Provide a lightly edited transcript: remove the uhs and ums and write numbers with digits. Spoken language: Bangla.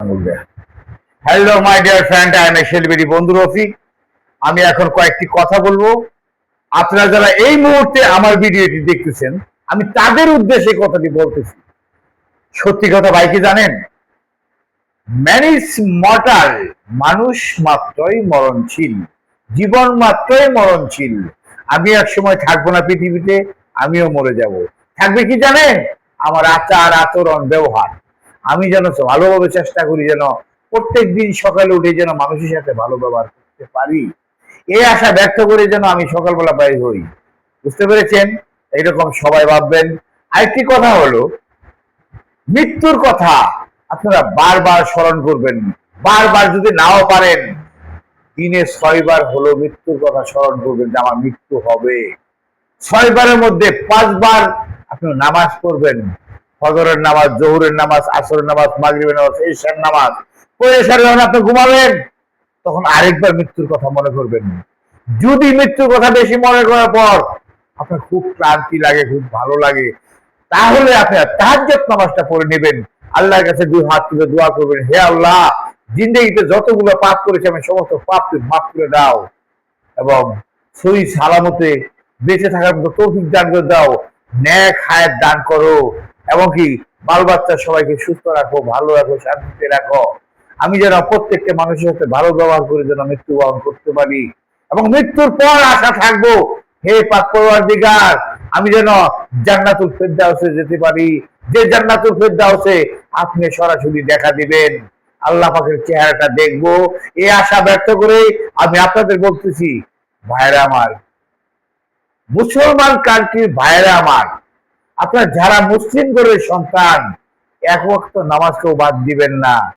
Hello my dear friend, I am celebrity বন্ধু রফিক। আমি এখন কয়েকটি কথা বলবো। আপনারা যারা এই মুহূর্তে আমার ভিডিওটি দেখতেছেন, আমি তাদের উদ্দেশ্যে কথাটি বলতেছি। সত্যি কথা ভাই কি জানেন, ম্যান ইজ মর্টাল, মানুষ মাত্রই মরণশীল, জীবন মাত্রই মরণশীল। আমি এক সময় থাকবো না পৃথিবীতে, আমিও মরে যাব। থাকবে কি জানেন, আমার আচার আচরণ ব্যবহার। আমি যেন ভালোভাবে চেষ্টা করি, যেন প্রত্যেক দিন সকালে উঠে যেন মানুষের সাথে ভালো ব্যবহার করতে পারি, এই আশা ব্যক্ত করে যেন আমি সকালবেলা বাইর হই। বুঝতে পেরেছেন? এইরকম সবাই ভাববেন। আরেকটি কথা হলো, মৃত্যুর কথা আপনারা বারবার স্মরণ করবেন। বারবার যদি নাও পারেন, দিনে 6 বার হলো মৃত্যুর কথা স্মরণ করবেন যে আমার মৃত্যু হবে। 6 বারের মধ্যে 5 বার আপনি নামাজ পড়বেন। ফজরের নামাজ, জোহরের নামাজ, আসরের নামাজ, মাগরিবের নামাজ, ইশার নামাজ পড়ে সারে যখন আপনি ঘুমাবেন, তখন আরেকবার মৃত্যুর কথা মনে করবেন। যদি মৃত্যুর কথা বেশি মনে করার পর আপনার খুব ক্লান্তি লাগে, খুব ভালো লাগে, তাহলে আপনি তাহাজ্জুদ নামাজটা পড়ে নেবেন। আল্লাহর কাছে 2 হাত তুলে দোয়া করবেন, হে আল্লাহ, জিন্দেগিতে যতগুলো পাপ করেছি আমি সমস্ত পাপ মাফ করে দাও এবং সহি সালামতে বেঁচে থাকার মতো তৌফিক দান করে দাও, ন্যাক হায়াত দান করো, এবং কি বাল বাচ্চা সবাইকে সুস্থ রাখো, ভালো রাখো, শান্তিতে রাখো। আমি যেন প্রত্যেকটা মানুষের সাথে ভালো ব্যবহার করে যেন মৃত্যুবরণ করতে পারি এবং মৃত্যুর পর আশা থাকবো, হে পাক পরওয়ারদিগার, আমি যেন জান্নাতুল ফেরদাউসে যেতে পারি, যে জান্নাতুল ফেরদাউসে আপনি সরাসরি দেখা দিবেন, আল্লাহ পাকের চেহারাটা দেখবো। এই আশা ব্যক্ত করে আমি আপনাদের বলতেছি, ভাইরা আমার, মুসলমান কান্ট্রির ভাইরা আমার, আপনার যারা মুসলিম ঘরের সন্তান, এক ওয়াক্ত নামাজকেও বাদ দিবেন না।